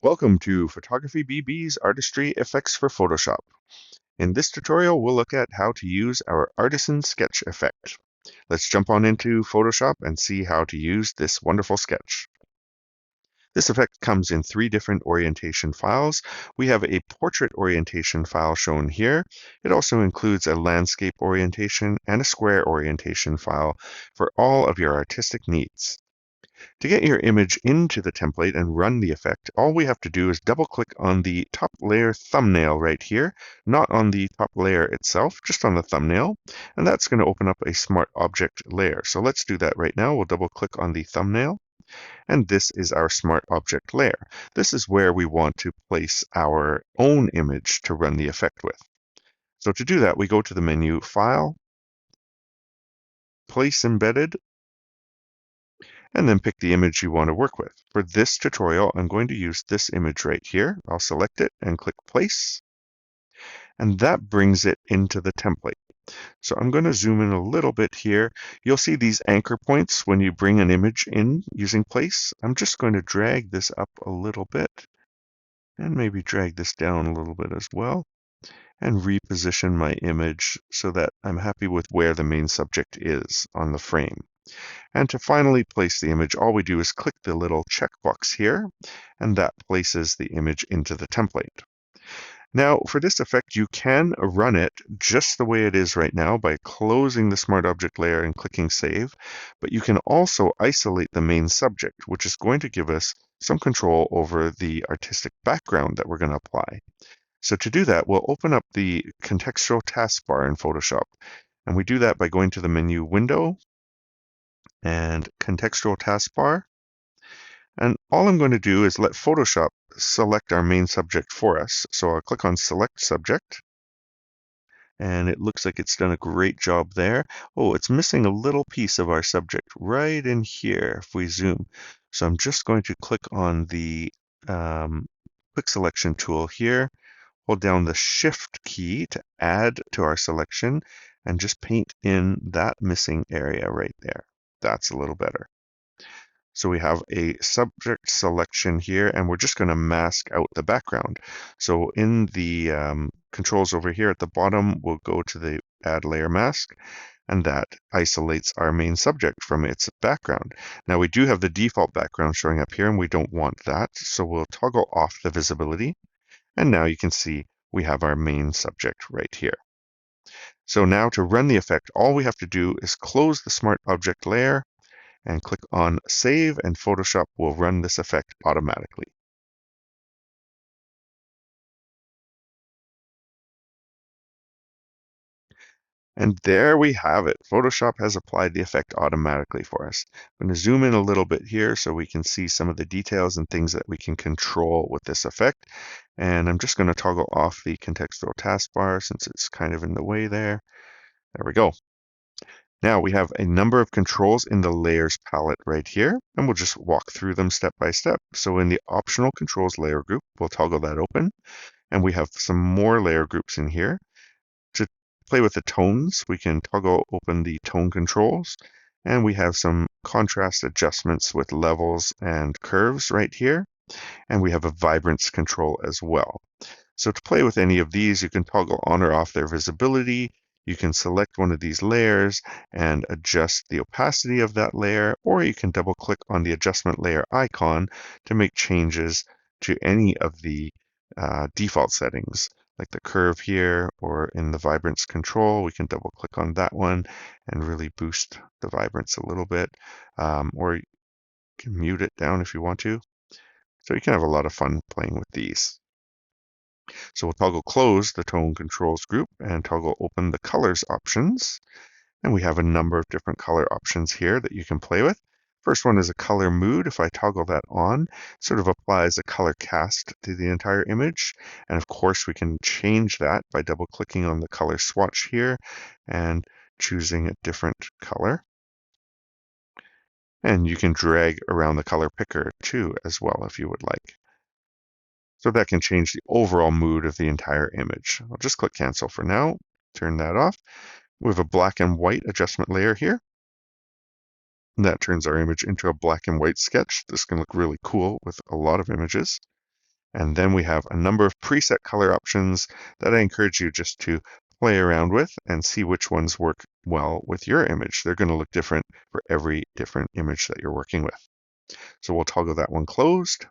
Welcome to Photography BB's Artistry Effects for Photoshop. In this tutorial, we'll look at how to use our Artisan Sketch effect. Let's jump on into Photoshop and see how to use this wonderful sketch. This effect comes in three different orientation files. We have a portrait orientation file shown here. It also includes a landscape orientation and a square orientation file for all of your artistic needs. To get your image into the template and run the effect, all we have to do is double click on the top layer thumbnail right here, not on the top layer itself, just on the thumbnail, and that's going to open up a smart object layer. So let's do that right now. We'll double click on the thumbnail, and this is our smart object layer. This is where we want to place our own image to run the effect with. So to do that, we go to the menu File, Place Embedded, and then pick the image you want to work with. For this tutorial, I'm going to use this image right here. I'll select it and click Place, and that brings it into the template. So I'm going to zoom in a little bit here. You'll see these anchor points when you bring an image in using Place. I'm just going to drag this up a little bit, and maybe drag this down a little bit as well, and reposition my image so that I'm happy with where the main subject is on the frame. And to finally place the image, all we do is click the little checkbox here, and that places the image into the template. Now, for this effect, you can run it just the way it is right now by closing the Smart Object layer and clicking Save, but you can also isolate the main subject, which is going to give us some control over the artistic background that we're going to apply. So to do that, we'll open up the contextual taskbar in Photoshop, and we do that by going to the menu Window, and contextual taskbar. And all I'm going to do is let Photoshop select our main subject for us. So I'll click on Select Subject, and it looks like it's done a great job there. Oh, it's missing a little piece of our subject right in here if we zoom. So I'm just going to click on the quick selection tool here, hold down the Shift key to add to our selection, and just paint in that missing area right there. That's a little better. So we have a subject selection here, and we're just going to mask out the background. So in the controls over here at the bottom, we'll go to the Add Layer Mask, and that isolates our main subject from its background. Now we do have the default background showing up here, and we don't want that, so we'll toggle off the visibility. And now you can see we have our main subject right here. So now to run the effect, all we have to do is close the Smart Object layer and click on Save, and Photoshop will run this effect automatically. And there we have it. Photoshop has applied the effect automatically for us. I'm going to zoom in a little bit here so we can see some of the details and things that we can control with this effect. And I'm just going to toggle off the contextual taskbar since it's kind of in the way there. There we go. Now we have a number of controls in the layers palette right here, and we'll just walk through them step by step. So in the optional controls layer group, we'll toggle that open, and we have some more layer groups in here. To play with the tones, we can toggle open the tone controls, and we have some contrast adjustments with levels and curves right here, and we have a vibrance control as well. So to play with any of these, you can toggle on or off their visibility. You can select one of these layers and adjust the opacity of that layer, or you can double click on the adjustment layer icon to make changes to any of the default settings, like the curve here, or in the vibrance control, we can double click on that one and really boost the vibrance a little bit, or you can mute it down if you want to. So you can have a lot of fun playing with these. So we'll toggle close the tone controls group and toggle open the colors options. And we have a number of different color options here that you can play with. First one is a color mood. If I toggle that on, it sort of applies a color cast to the entire image. And of course, we can change that by double clicking on the color swatch here and choosing a different color. And you can drag around the color picker too as well if you would like. So that can change the overall mood of the entire image. I'll just click cancel for now, turn that off. We have a black and white adjustment layer here. And that turns our image into a black and white sketch. This can look really cool with a lot of images. And then we have a number of preset color options that I encourage you just to play around with and see which ones work well with your image. They're going to look different for every different image that you're working with. So we'll toggle that one closed.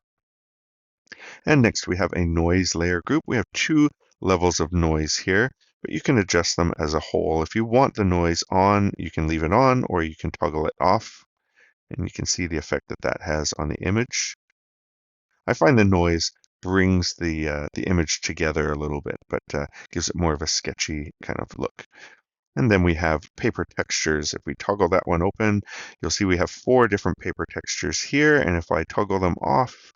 And next we have a noise layer group. We have two levels of noise here, but you can adjust them as a whole. If you want the noise on, you can leave it on, or you can toggle it off, and you can see the effect that that has on the image. I find the noise brings the image together a little bit, but gives it more of a sketchy kind of look. And then we have paper textures. If we toggle that one open, you'll see we have 4 different paper textures here, and if I toggle them off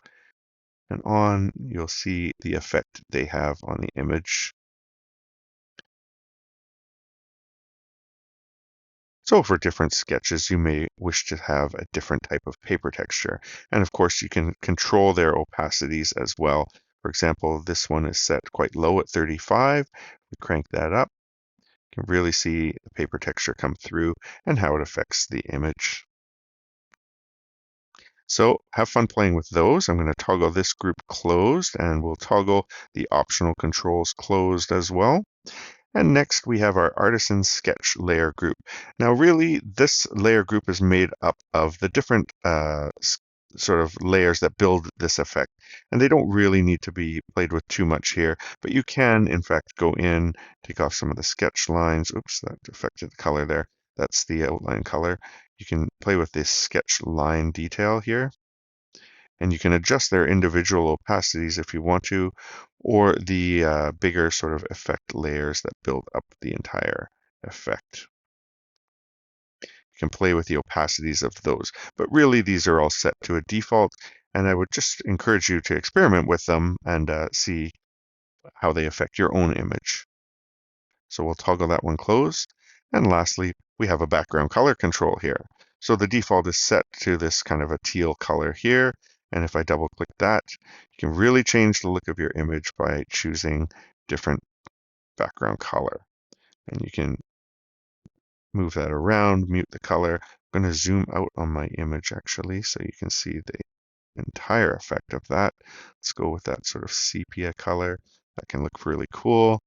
and on, you'll see the effect they have on the image. So for different sketches, you may wish to have a different type of paper texture. And of course, you can control their opacities as well. For example, this one is set quite low at 35. We crank that up. You can really see the paper texture come through and how it affects the image. So have fun playing with those. I'm going to toggle this group closed, and we'll toggle the optional controls closed as well. And next we have our Artisan Sketch layer group. Now really this layer group is made up of the different sort of layers that build this effect. And they don't really need to be played with too much here, but you can in fact go in, take off some of the sketch lines. Oops, that affected the color there. That's the outline color. You can play with this sketch line detail here, and you can adjust their individual opacities if you want to, or the bigger sort of effect layers that build up the entire effect. You can play with the opacities of those, but really these are all set to a default, and I would just encourage you to experiment with them and see how they affect your own image. So we'll toggle that one closed. And lastly, we have a background color control here. So the default is set to this kind of a teal color here. And if I double click that, you can really change the look of your image by choosing different background color. And you can move that around, mute the color. I'm going to zoom out on my image actually so you can see the entire effect of that. Let's go with that sort of sepia color. That can look really cool.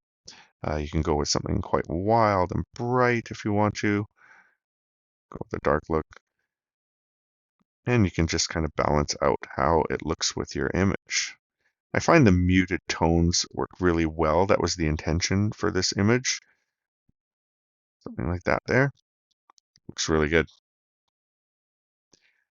You can go with something quite wild and bright if you want to. Go with the dark look. And you can just kind of balance out how it looks with your image. I find the muted tones work really well. That was the intention for this image. Something like that there. Looks really good.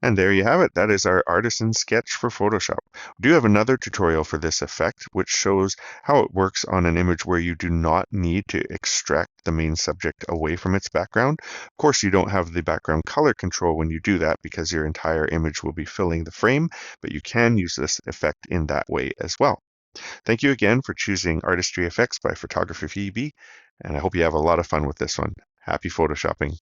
And there you have it. That is our artisan sketch for Photoshop. We do have another tutorial for this effect, which shows how it works on an image where you do not need to extract the main subject away from its background. Of course, you don't have the background color control when you do that because your entire image will be filling the frame, but you can use this effect in that way as well. Thank you again for choosing Artistry Effects by Photography PB, and I hope you have a lot of fun with this one. Happy Photoshopping.